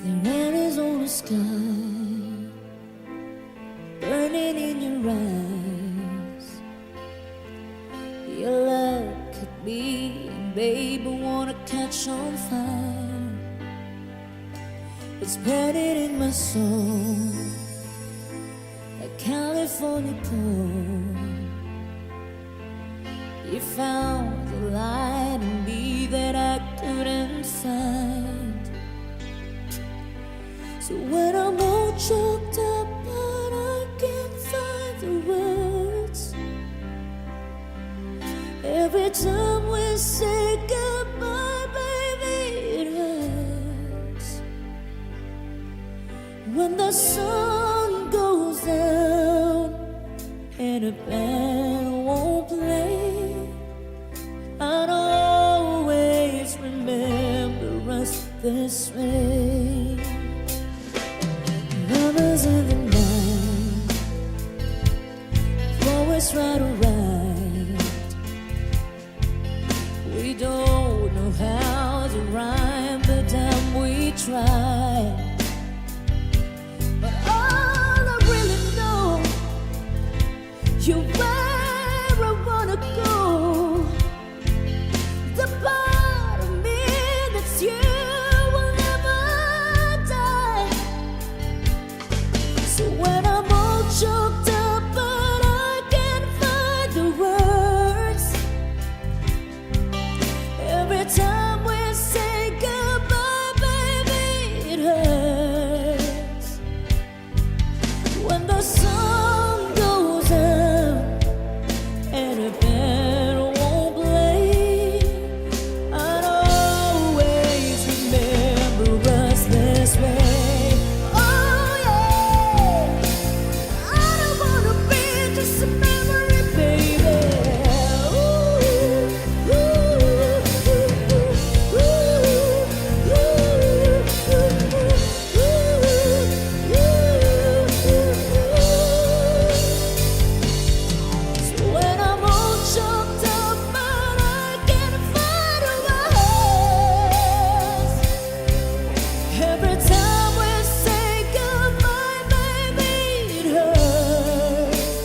There is on the sky, burning in your eyes. Your love could be, and babe, I wanna catch on fire. It's burning in my soul, like California cold. You found the light in me that I couldn't find. So when I'm all choked up but I can't find the words, every time we say goodbye, baby, it hurts. When the sun goes down and a band won't play, I'd always remember us this way. Lovers in the night, always right or right. We don't know how to rhyme, but damn we try. But all I really know, you're where I wanna go. The part of me that's you will never die. So when I'm all choked up but I can't find the words, every time we say goodbye, baby, it hurts. When the sun goes out and a band won't play, I'd always remember us this way. Oh yeah, I don't wanna be just a memory, baby. Ooh, so when I'm all choked up but I can't find a words, every time we say goodbye, baby, it hurts.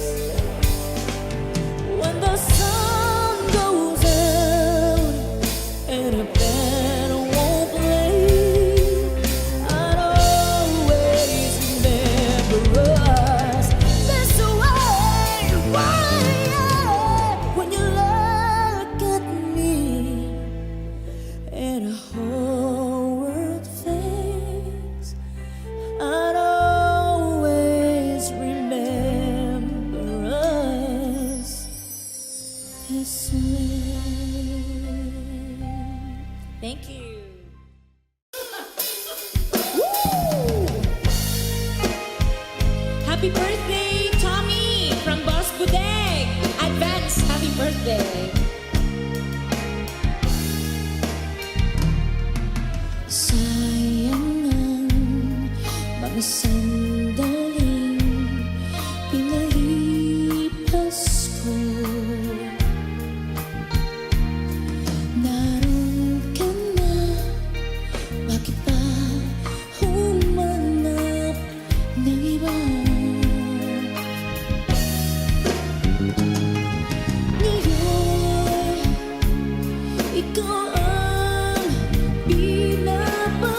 When the sun goes out and a band won't play, I'd always remember us this way. Why? When you look at me and a whole world fades, I'd always remember us this way. Thank you. Woo! Happy birthday, Tommy, from Boss Budeg. Advance happy birthday. Sayang ang mga sandaling pinalipas ko. Naroon ka na, bakit pa humanap ng iba? Ngayon, ikaw ang pinapangarap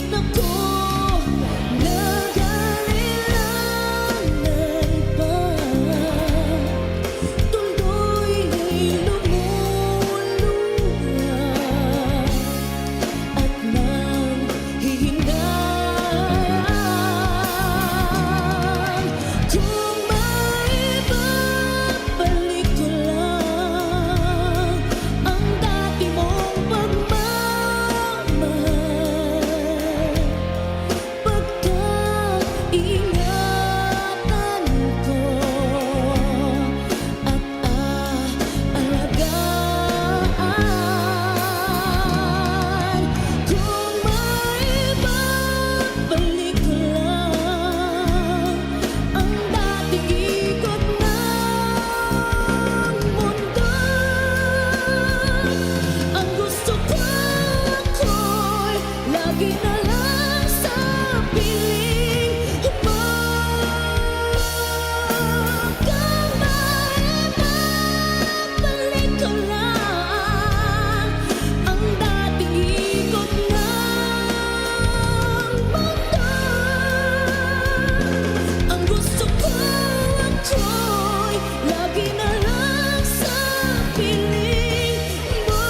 Naku, nag-alilangan pa, tuloy lumuluha at nanghihinayang. Kung maibabalik ko lang ang dati mong pagmamahal, pagkaingatan ko at aalagaan. Kung maibabalik ko lang ang dating ikot ng mundo, ang gusto ko ako'y lagi na lang sa piling mo. Kung maibabalik ko lang ang dating ikot ng mundo, ang gusto ko ako'y lagi na lang sa piling mo.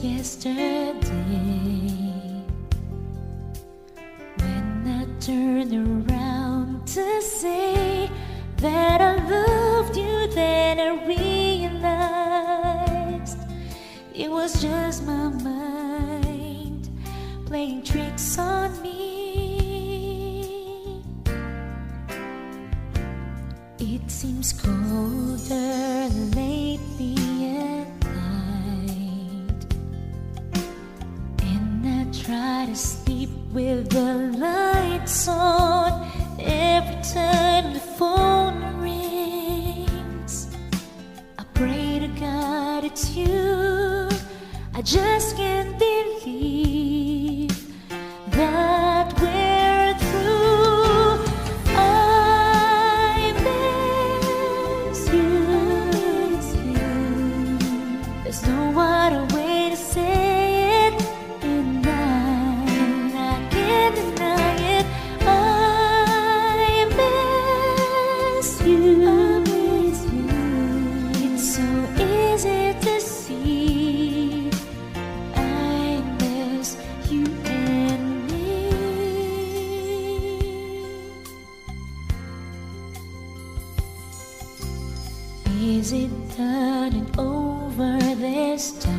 yesterday when I turned around to say that I loved you. Then I realized it was just my mind playing tricks on me. It seems colder lately at night, and I try to sleep with the lights on. Every time the phone rings, I pray to God it's you. I just can't believe that we're through. I miss you. There's no other way to say it, and I can't deny it. I miss you. It's so easy to see. I miss you and me. Is it done and over this time?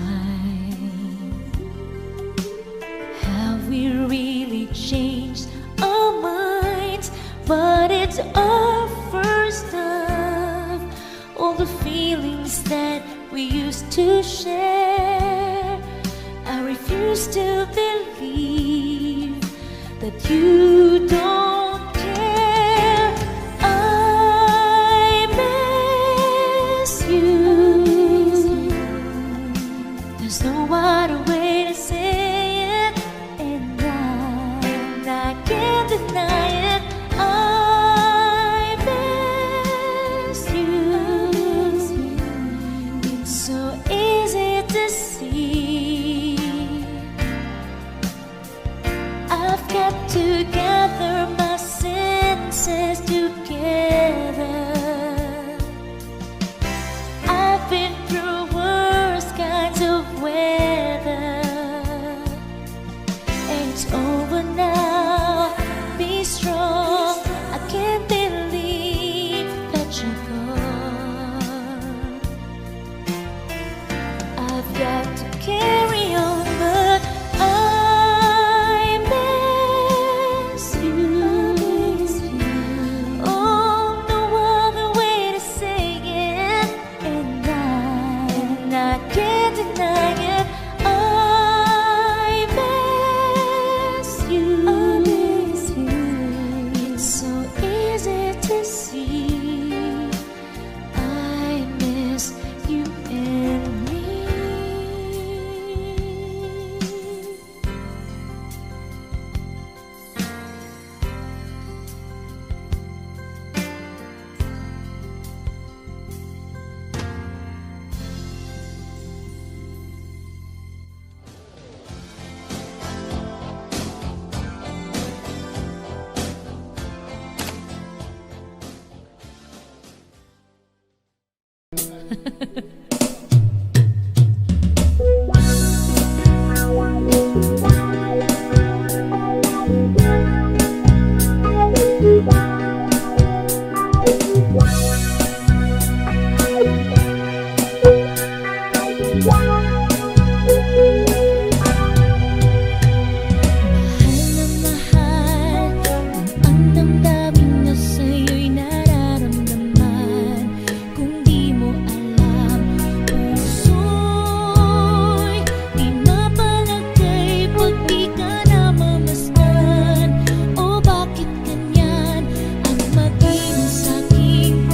Have we really changed our minds? But it's our first time. All the feelings that we used to share, I refuse to believe that you don't care. I miss you. There's no other way to say it, and I can't deny it. I miss you. It's so easy to see. I've got to gather my senses together. I've been through worse kinds of weather, and it's over now. Be strong. I can't believe that you're gone. I've got to carry on, but I miss you. Oh, no other way to say it, and I can't deny it. I miss you. It's so easy to see. I miss you and me. Bakit ganyan ang maging sa'king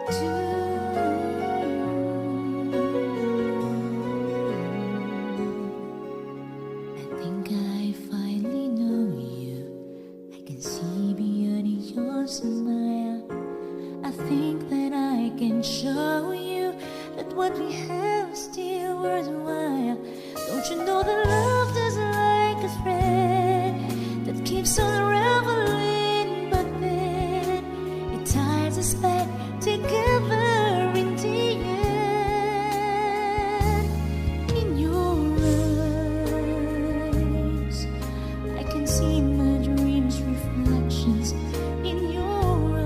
I think I finally know you. I can see beyond your smile. I think that I can show you that what we have is still worthwhile. Don't you know that love is like a thread that keeps on unraveling, but then it ties us back together in the end. In your eyes, I can see my dreams' reflections. In your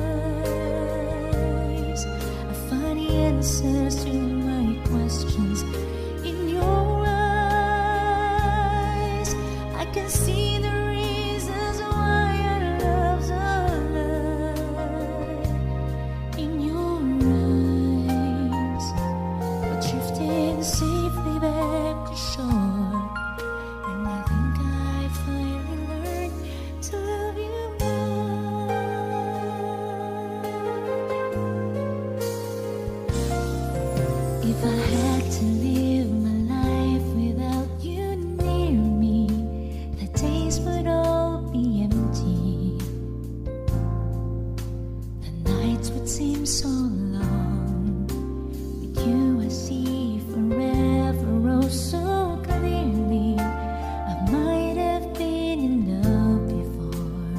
eyes, I find the answers to my questions. In your eyes, I can see the reasons why our loves are alive. In your eyes, we're drifting safely back to shore, and I think I finally learned to love you more. If I had to live my life without you near me, the days would all be empty. The nights would seem so long. With you I see forever oh so clearly. I might have been in love before,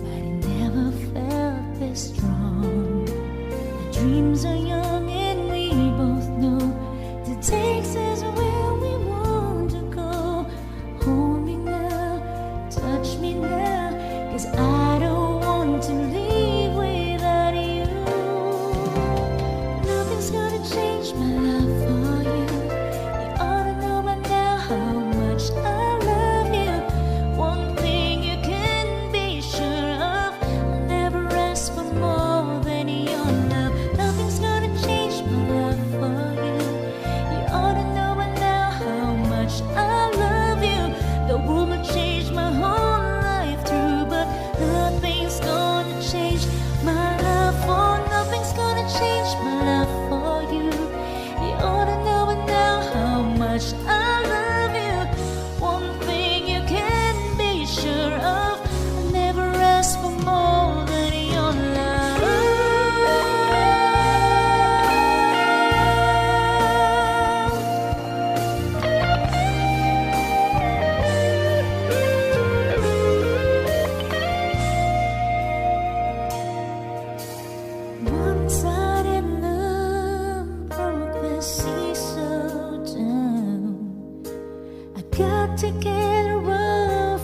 but I never felt this strong. Our dreams are young and we both know the takes us where we want to go. Hold me now, touch me now, 'cause I don't want to leave without you. Nothing's gonna change my love for you. You ought to know by now how much I love you. One thing you can be sure of, I'll never ask for more than your love. Nothing's gonna change my love for you. You ought to know by now how much I love you. The world will change my whole life through, but nothing's gonna change my love for. Nothing's gonna change my love for you. You ought to know by now how much I love you. One thing you can be sure of, I'll never ask for more than your love. Once I didn't love, broke the sea so down. I got to get rough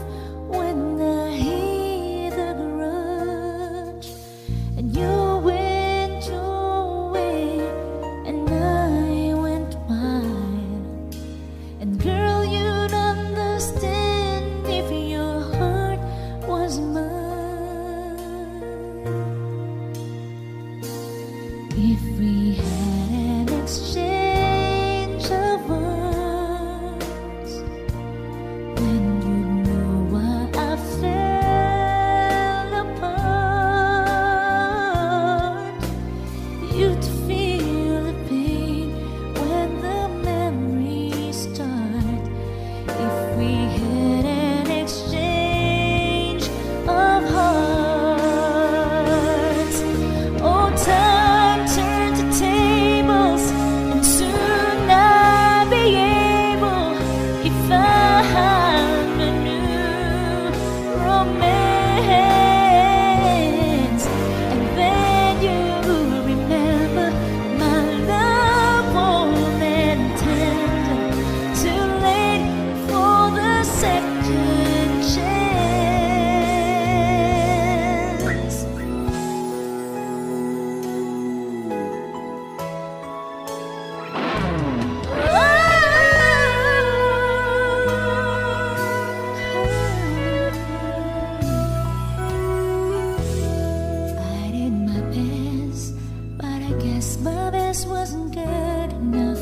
when I hit the grudge, and you went your way and I went mine. And girl, you'd understand if your heart was mine. If we had an exchange of words, then you'd know why I fell apart. You'd feel the pain when the memories start. If we had an exchange of hearts, oh, time turned the tables, and soon I'll be able, if I had a new romance, and then you'll remember my love warm and tender, too late for the second chance. I did my best, but I guess my best wasn't good enough.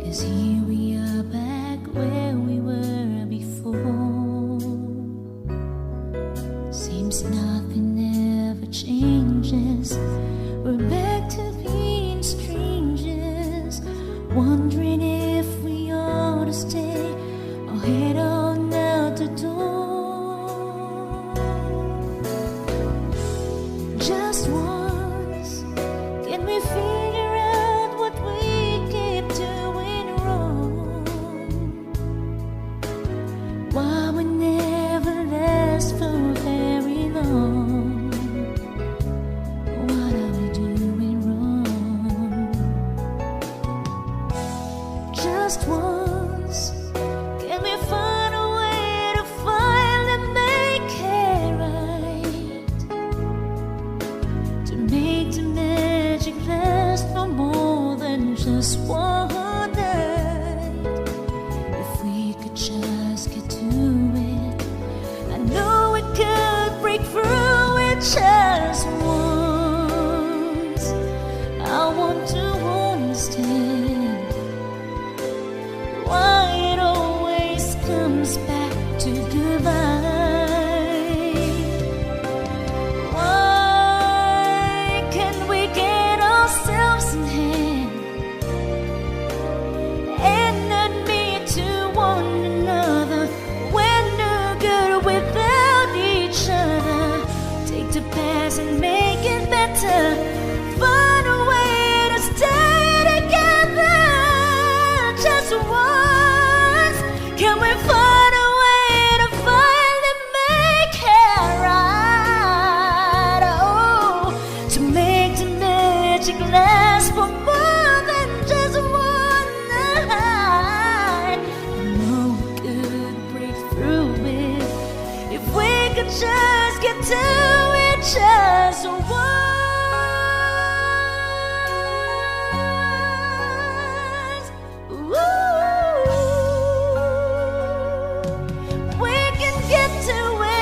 'Cause here we are back where we were before. Seems nothing ever changes. we're back to being strangers, wondering if we ought to stay or head on out the door. Just once, can we figure out what we keep doing wrong? Why we never last for very long? What are we doing wrong? Just once, can we find a way to finally make it right? To make the magic last for more than just one night. If we could just get to it, I know we could break through it just once. I want to understand why it always comes back to goodbye. Why can't we get ourselves in hand and admit to one another we're no good without each other? Take the past and make it better. Find a way to stay together. Just once, can we find a way to finally make it right? Oh, to make the magic last for more than just one night. I know we could break through it if we could just get to it just once. Ooh, we can get to it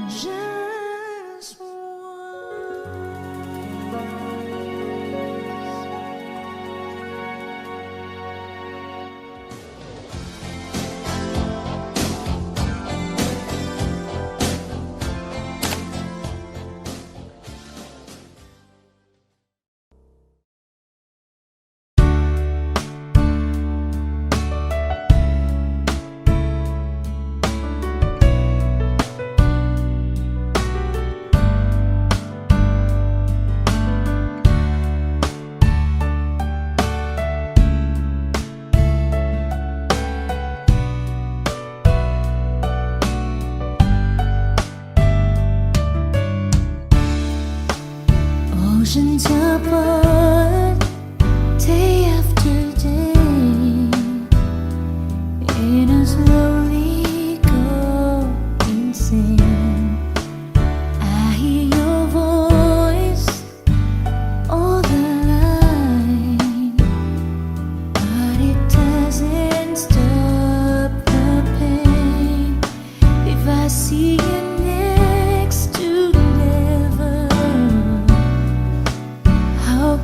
just oceans apart, day after day, and I slowly go insane. I hear your voice all the line, but it doesn't stop the pain. If I see you next to never, how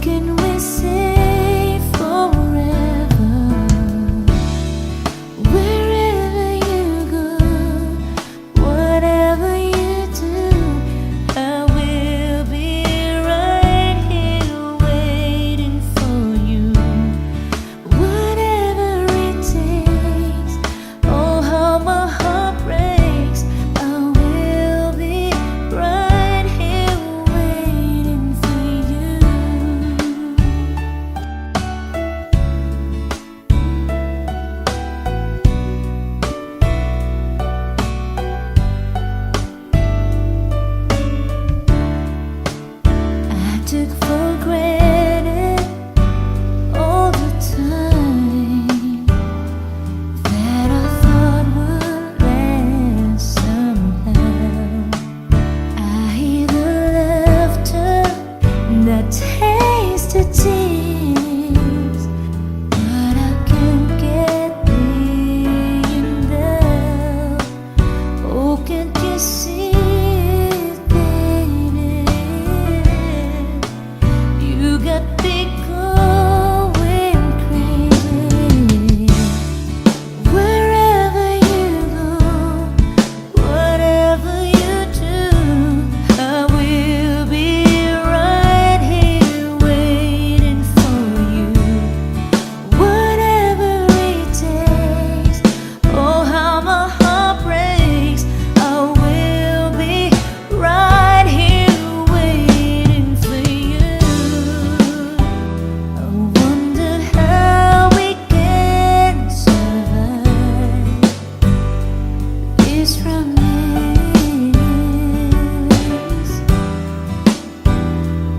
this romance.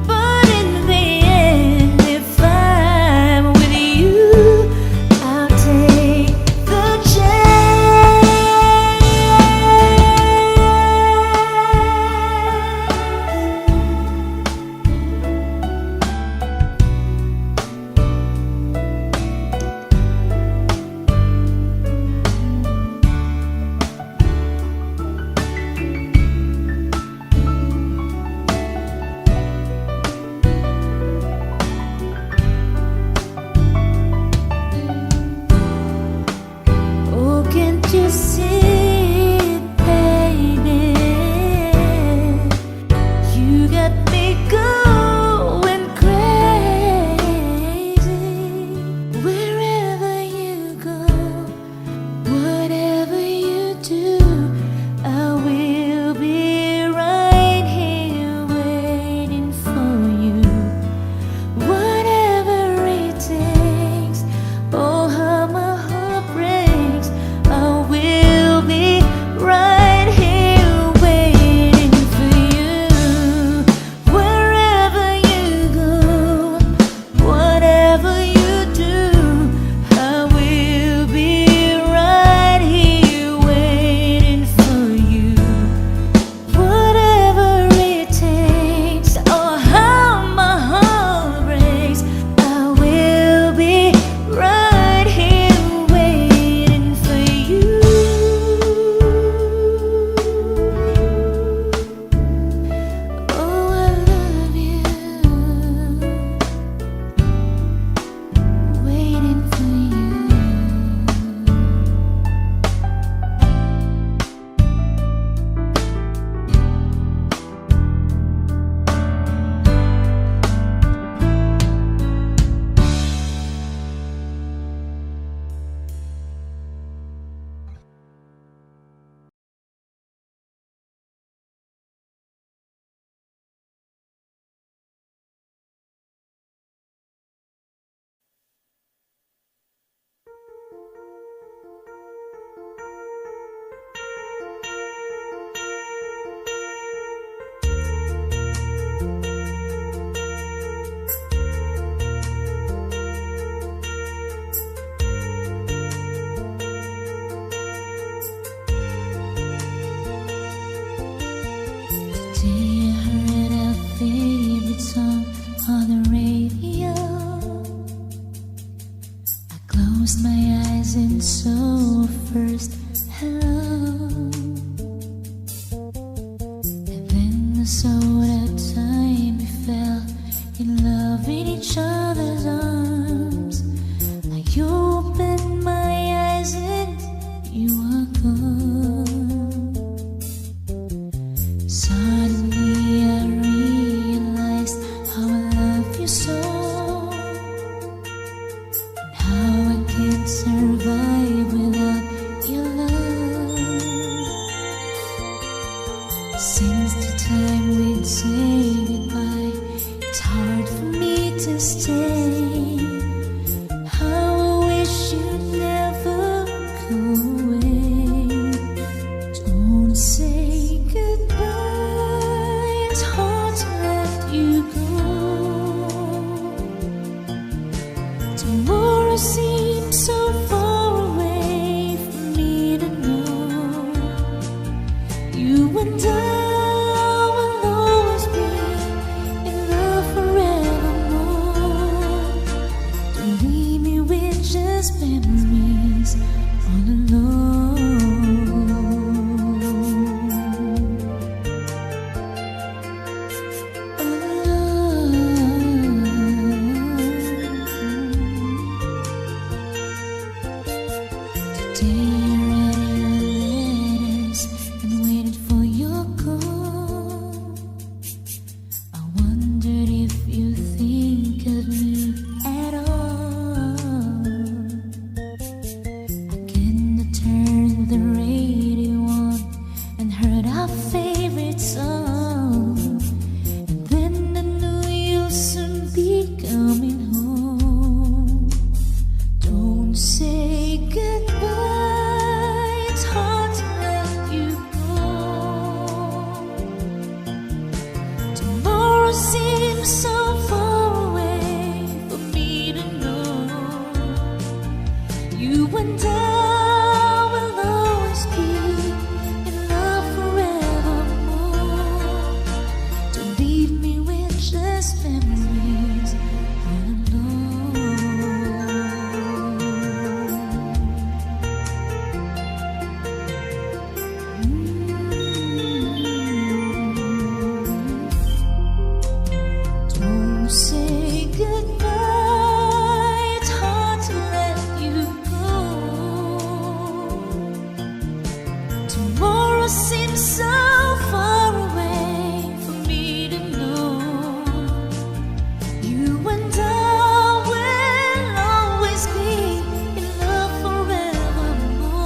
But in the end, if I'm with you, I'll take the oh, can't you see it, baby? You got me going crazy. Wherever you go, whatever you do, I will be right here waiting for you. Whatever it takes, oh how my heart breaks, I will be right here waiting for you. Wherever you go, whatever you do, I will be right here waiting for you. Whatever it takes, or how my heart breaks, I will be right here waiting for you. Oh, I love you, waiting for you. Today I heard our favorite song on the radio. I closed my eyes and saw first hello, and then I saw that time we fell in love in each other's arms. I opened my eyes and you were gone. Suddenly I realized how I love you so, and how I can't survive without your love. Since the time we'd say goodbye, it's hard for me to stay. How I wish you'd never go away. Don't say goodbye, it's hard to let you go. Tomorrow seems so far away for me to know. You and I will always be in love forevermore. seems so far away for me to know. You and I will always be in love forevermore. Don't leave me with just memories all alone. Don't say goodbye, it's hard to let you go. Tomorrow seems so far away for me to know. You and I will always be in love forevermore.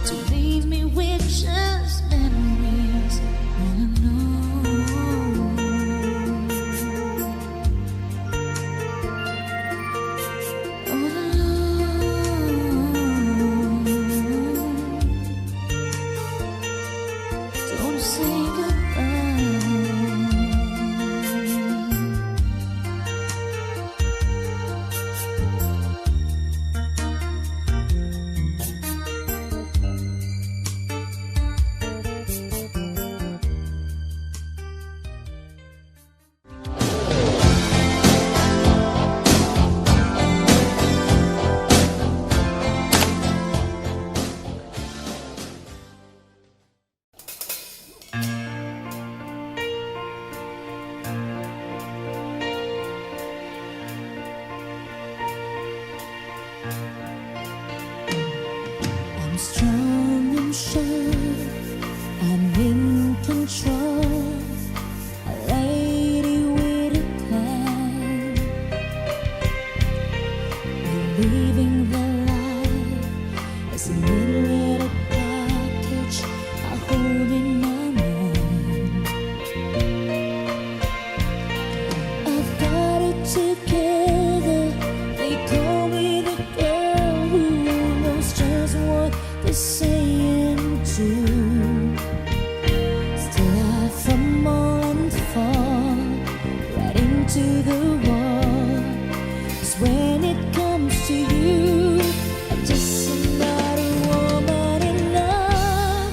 To leave me with just memories all alone. All alone. Don't say goodbye. I'm strong and sure, I'm in control, a lady with a plan, believing the life is a little package I hold in my mind. I've got it together, they call me the girl who knows just what they're saying too. Still I fumble and fall right into the wall. 'Cause when it comes to you, I'm just another woman in love,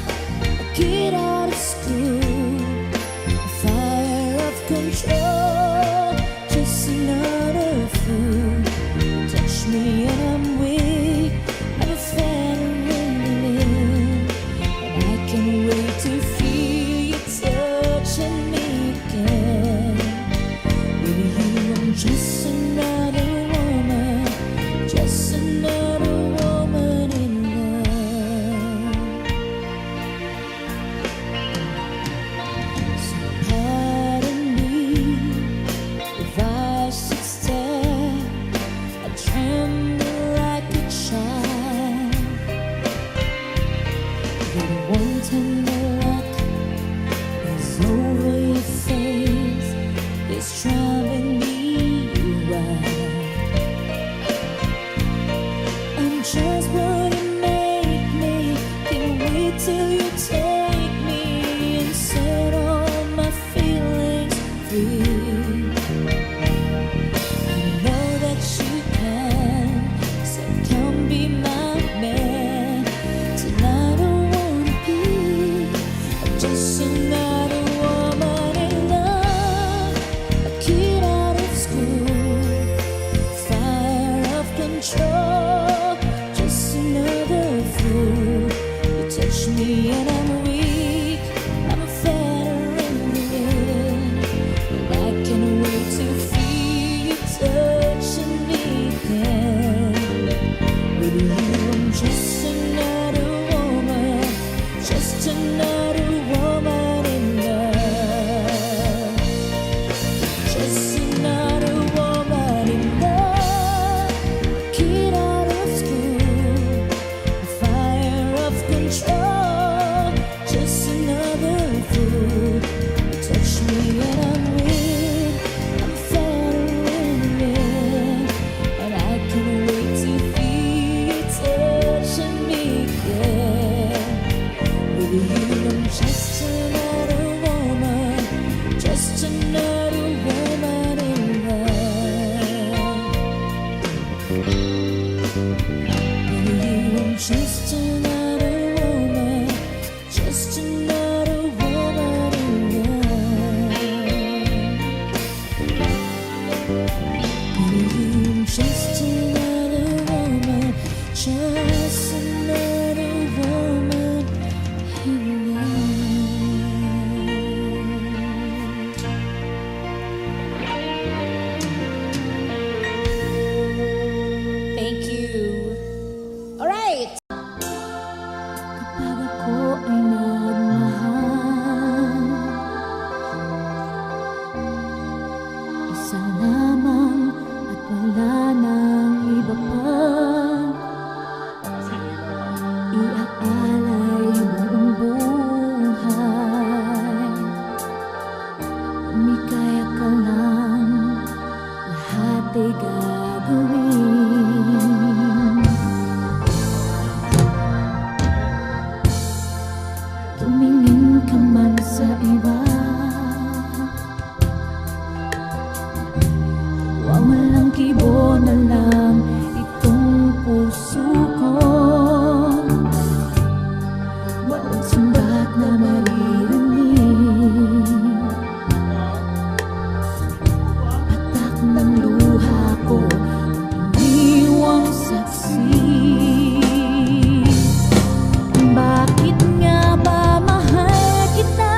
a kid out of school, a fire of control, just another fool. Touch me and I'm weak, I'm a feeling, and I can't wait to feel you touching me again. With you I'm just another woman, just another woman in love. So pardon me if I should stare, I tremble like a child. The one tender look is over your face, it's driving me wild. I'm just what you make me, can't wait till you take me and set all my feelings free. I know that you can, so come be my man. Tonight I wanna be just another woman in love, a kid out of school, fire of control, just another fool. You touch me and I'm weak, I'm a feather in the wind, and I can't wait to feel you touching me again. With you I'm just another woman, just another woman in love, just another woman in love, kid out of school, a fire of control, sa iba. Walang kibo na lang itong puso ko. Walang sumbat na maririnig. Patak ng luha ko, iniwang saksi. Bakit nga ba mahal kita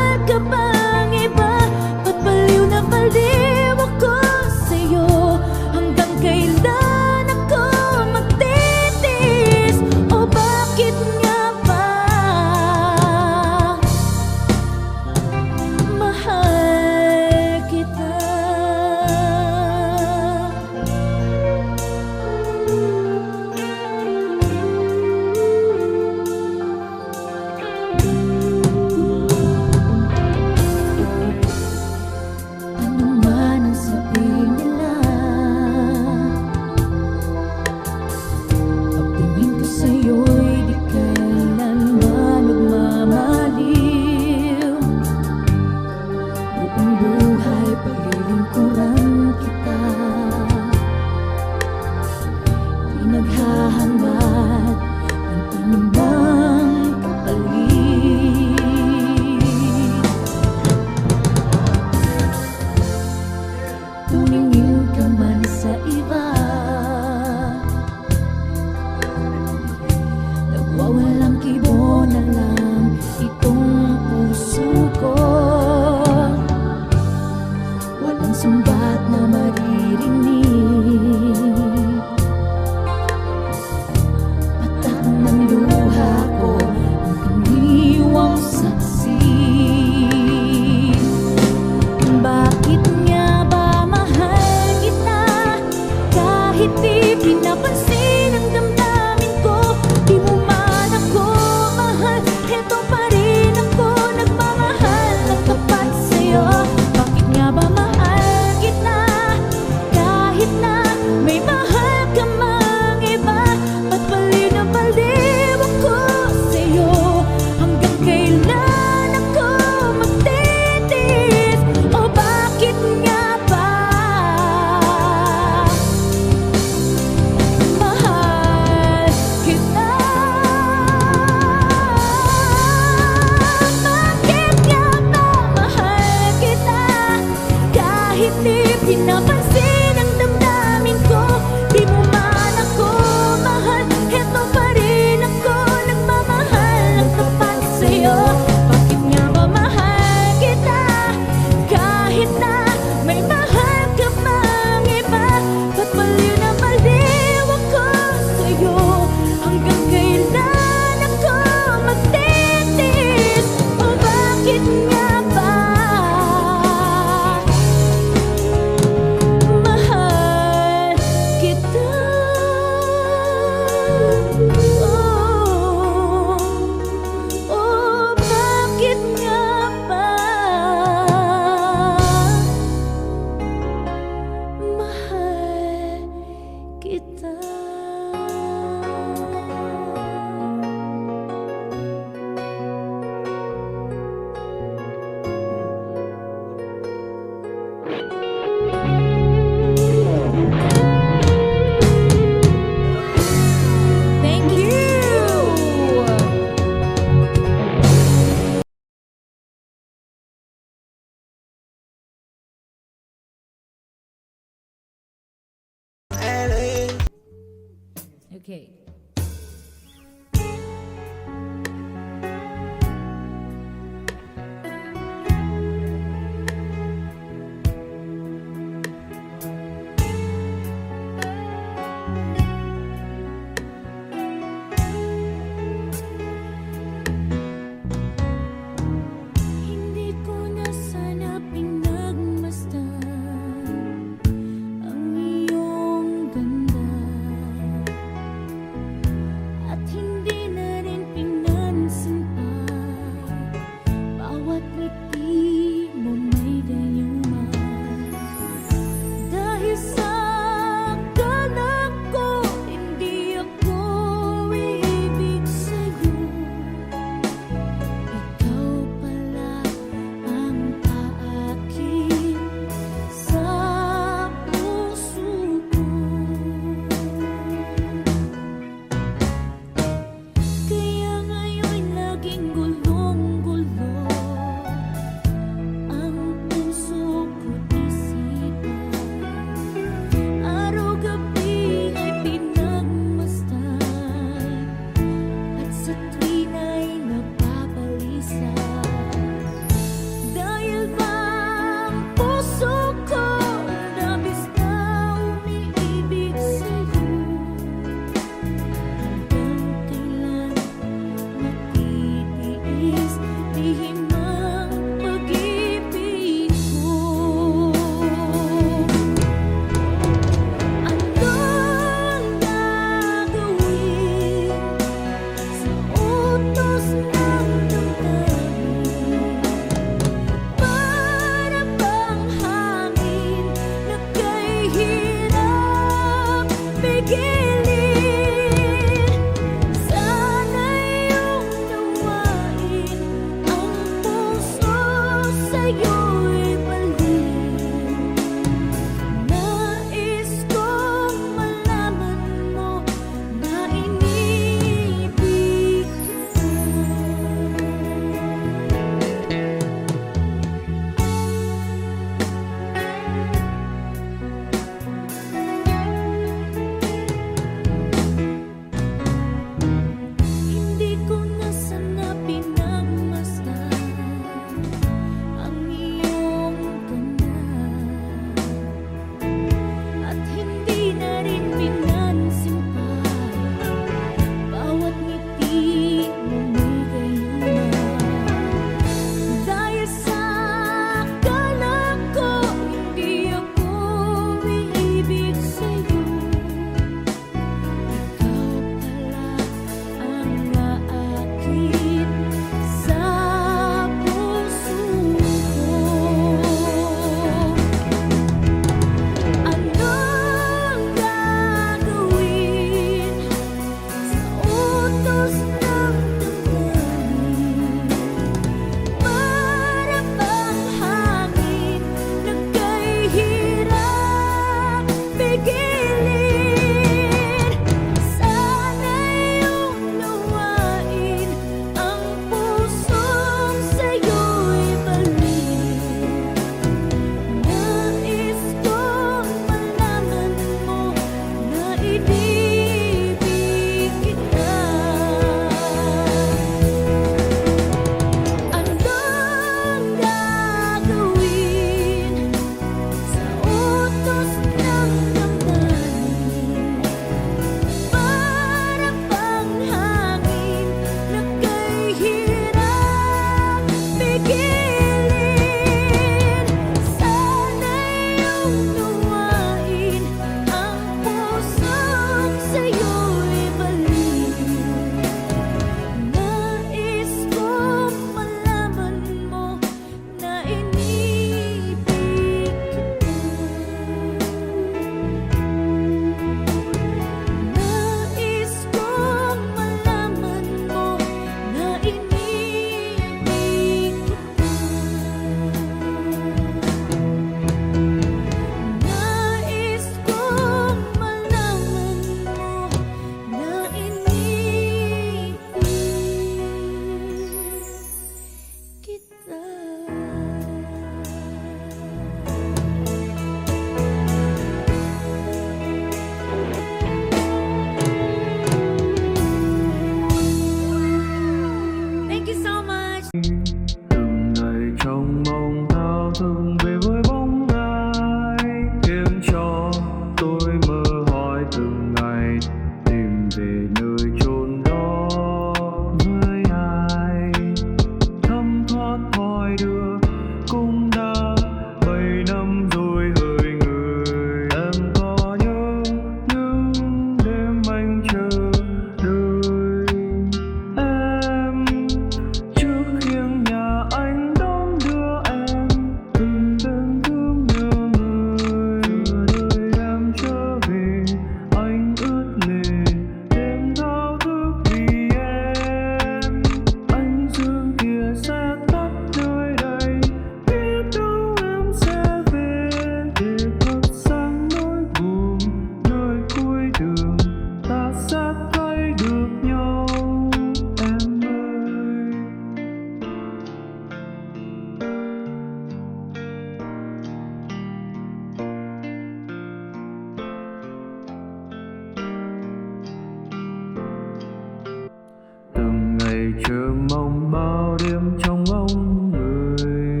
chờ mong bao đêm trong ngóng người.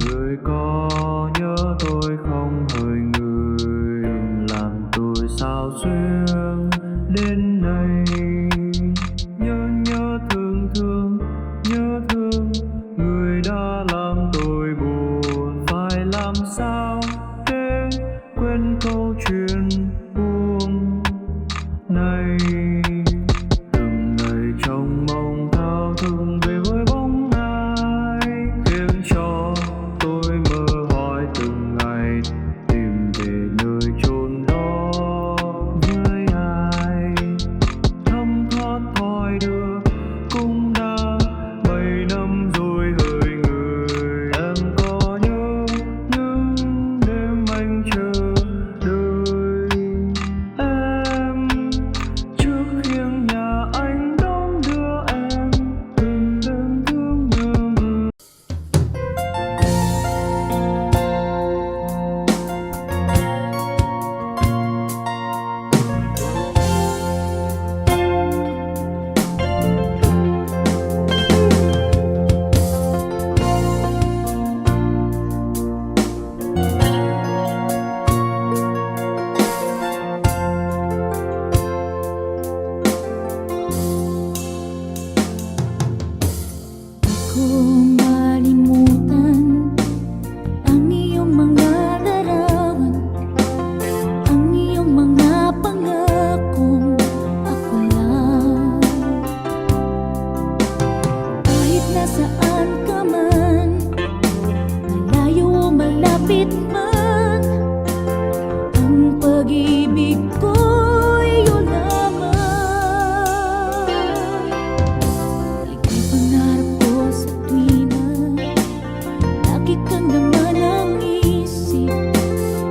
Người có nhớ tôi không hỡi người, làm tôi sao xuyên đến nay. Nhớ thương thương người đã làm tôi buồn. Phải làm sao để quên câu chuyện buồn này. Từng ngày trong mong thao thức về với bóng ai, khiến cho tôi mơ hỏi từng ngày tìm về nơi chốn đó với ai. Thấm thoát thoi đưa cũng đã 7 năm rồi hỡi người. Em có nhớ những đêm anh chờ đợi em trước khiêng nhà anh đón đưa em từng đêm thương nhớ. Ko malimutan ang iyong mga larawan, ang iyong mga pangakong ako lang. Kahit nasaan ka man, malayo o malapit man, ang pag-ibig ko'y iyong lamang. Ika'y pangarap ko sa tuwina, lagi kang naman ang isip.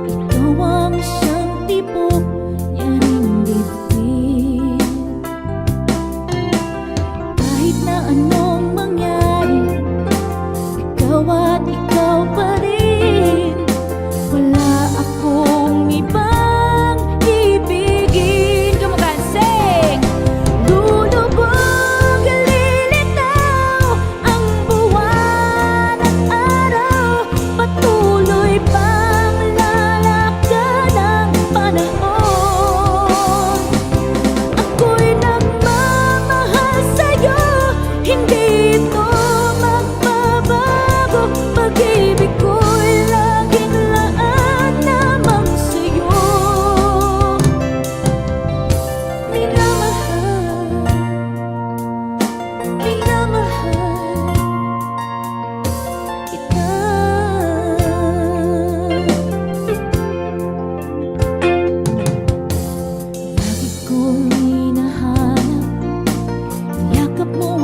Ikaw ang siyang tipo niya ring dibdib. Kahit na anong mangyari, ikaw at ikaw pa rin. Wala akong ibang ibigin. Come on, guys, sing! Lulubog, lilitaw ang buwan at araw, patuloy pang lalakad ang panahon. Ako'y nagmamahal sa'yo, hindi ito magbabago. Pag-ibig ko'y laging laan lamang sa'yo. Minamahal, minamahal kita. Lagi kong hinahanap ang yakap mo